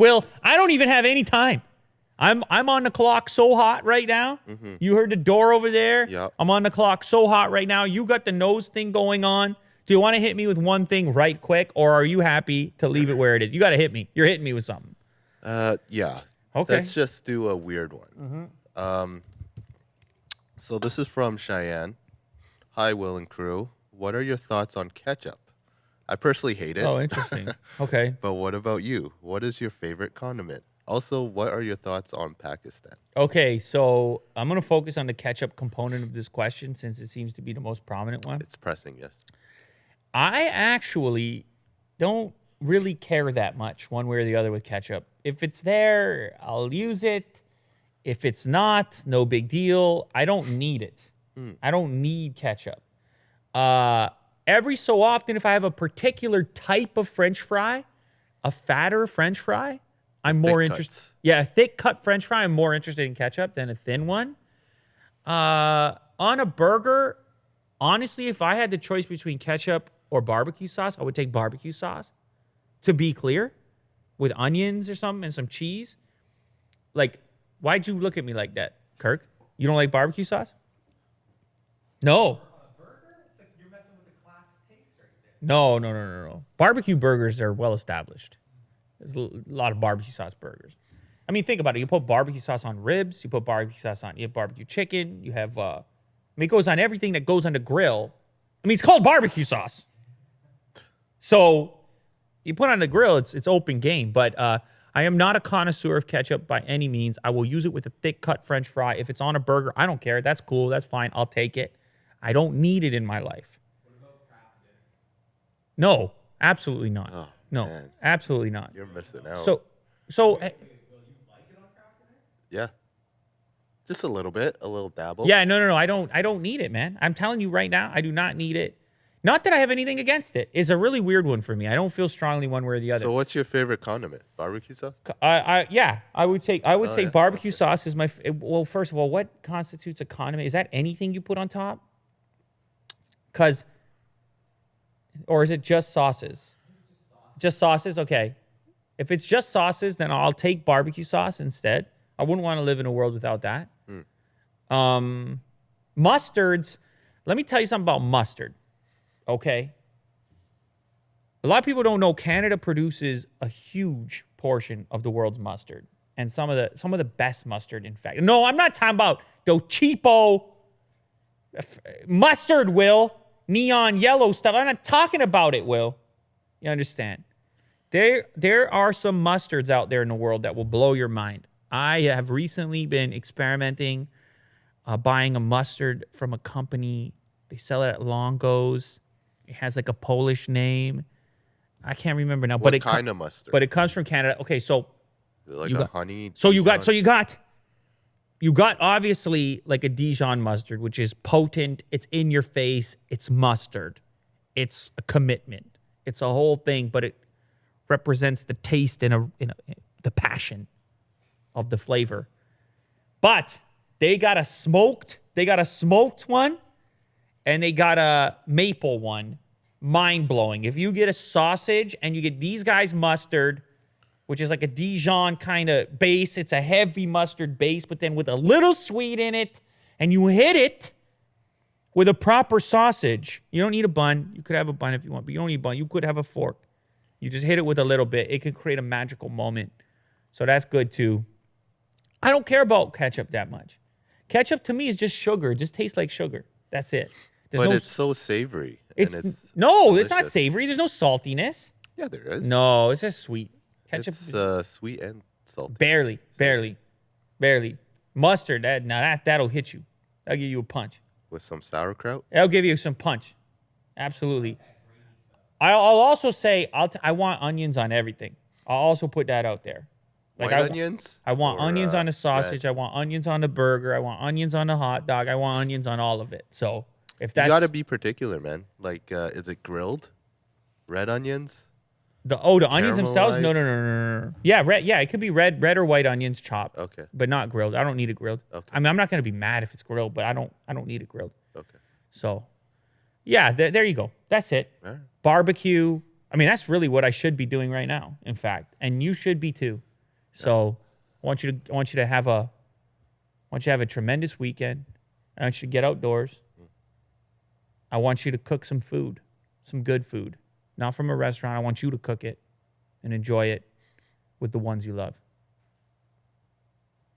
Will, I don't even have any time. I'm on the clock so hot right now. Mm-hmm. You heard the door over there. Yep. I'm on the clock so hot right now. You got the nose thing going on. Do you want to hit me with one thing right quick, or are you happy to leave it where it is? You got to hit me. You're hitting me with something. Yeah. Okay. Let's just do a weird one. So this is from Cheyenne. Hi, Will and crew. What are your thoughts on ketchup? I personally hate it. Oh, interesting. Okay. But what about you? What is your favorite condiment? Also, what are your thoughts on Pakistan? Okay, so I'm going to focus on the ketchup component of this question since it seems to be the most prominent one. It's pressing, yes. I actually don't really care that much one way or the other with ketchup. If it's there, I'll use it. If it's not, no big deal. I don't need it. I don't need ketchup. Every so often, if I have a particular type of French fry, a fatter French fry, I'm more interested. Yeah, a thick cut French fry, I'm more interested in ketchup than a thin one. On a burger, honestly, if I had the choice between ketchup or barbecue sauce, I would take barbecue sauce. To be clear, with onions or something and some cheese. Like, why'd you look at me like that, Kirk? You don't like barbecue sauce? No. No. Barbecue burgers are well established. There's a lot of barbecue sauce burgers. I mean, think about it. You put barbecue sauce on ribs. You put barbecue sauce on. You have barbecue chicken. You have. I mean, it goes on everything that goes on the grill. I mean, it's called barbecue sauce. So you put on the grill. It's open game. But I am not a connoisseur of ketchup by any means. I will use it with a thick cut French fry. If it's on a burger, I don't care. That's cool. That's fine. I'll take it. I don't need it in my life. No, absolutely not. Oh, no, man. Absolutely not. You're missing out. So, yeah. Just a little bit, a little dabble. yeah, no. I don't need it, man. I'm telling you right now, I do not need it. Not that I have anything against it. It's a really weird one for me. I don't feel strongly one way or the other. So what's your favorite condiment? Barbecue sauce? I would say yeah. barbecue sauce is my. Well, first of all, what constitutes a condiment? Is that anything you put on top? Or is it just sauces? Just sauces? Okay. If it's just sauces, then I'll take barbecue sauce instead. I wouldn't want to live in a world without that. Mustards. Let me tell you something about mustard. Okay. A lot of people don't know Canada produces a huge portion of the world's mustard. And some of the best mustard, in fact. No, I'm not talking about the cheapo mustard, Will. Neon yellow stuff. I'm not talking about it, Will. You understand? There are some mustards out there in the world that will blow your mind. I have recently been experimenting, buying a mustard from a company. They sell it at Longo's. It has like a Polish name. I can't remember now. What kind of mustard? But it comes from Canada. Okay, so is it like a honey? So you got obviously like a Dijon mustard, which is potent. It's in your face. It's mustard. It's a commitment. It's a whole thing, but it represents the taste and the passion of the flavor. But they got a smoked one, and they got a maple one. Mind blowing. If you get a sausage and you get these guys mustard, which is like a Dijon kind of base. It's a heavy mustard base, but then with a little sweet in it, and you hit it with a proper sausage. You don't need a bun. You could have a bun if you want, but you don't need a bun. You could have a fork. You just hit it with a little bit. It can create a magical moment. So that's good too. I don't care about ketchup that much. Ketchup to me is just sugar. It just tastes like sugar. That's it. It's so savory. It's not savory. There's no saltiness. Yeah, there is. No, it's just sweet. Ketchup. It's sweet and salty. Barely. Mustard, that'll hit you. That'll give you a punch. With some sauerkraut? That'll give you some punch. Absolutely. I'll also say I want onions on everything. I'll also put that out there. Like onions? I want onions on the sausage. Red. I want onions on the burger. I want onions on the hot dog. I want onions on all of it. So if that's... You got to be particular, man. Like, is it grilled? Red onions? The onions themselves? No. Yeah, red. Yeah, it could be red or white onions chopped. Okay. But not grilled. I don't need it grilled. Okay. I mean, I'm not gonna be mad if it's grilled, but I don't need it grilled. Okay. So, yeah, there you go. That's it. All right. Barbecue. I mean, that's really what I should be doing right now. In fact, and you should be too. So I want you to have a tremendous weekend. I want you to get outdoors. I want you to cook some food, some good food, not from a restaurant. I want you to cook it and enjoy it with the ones you love.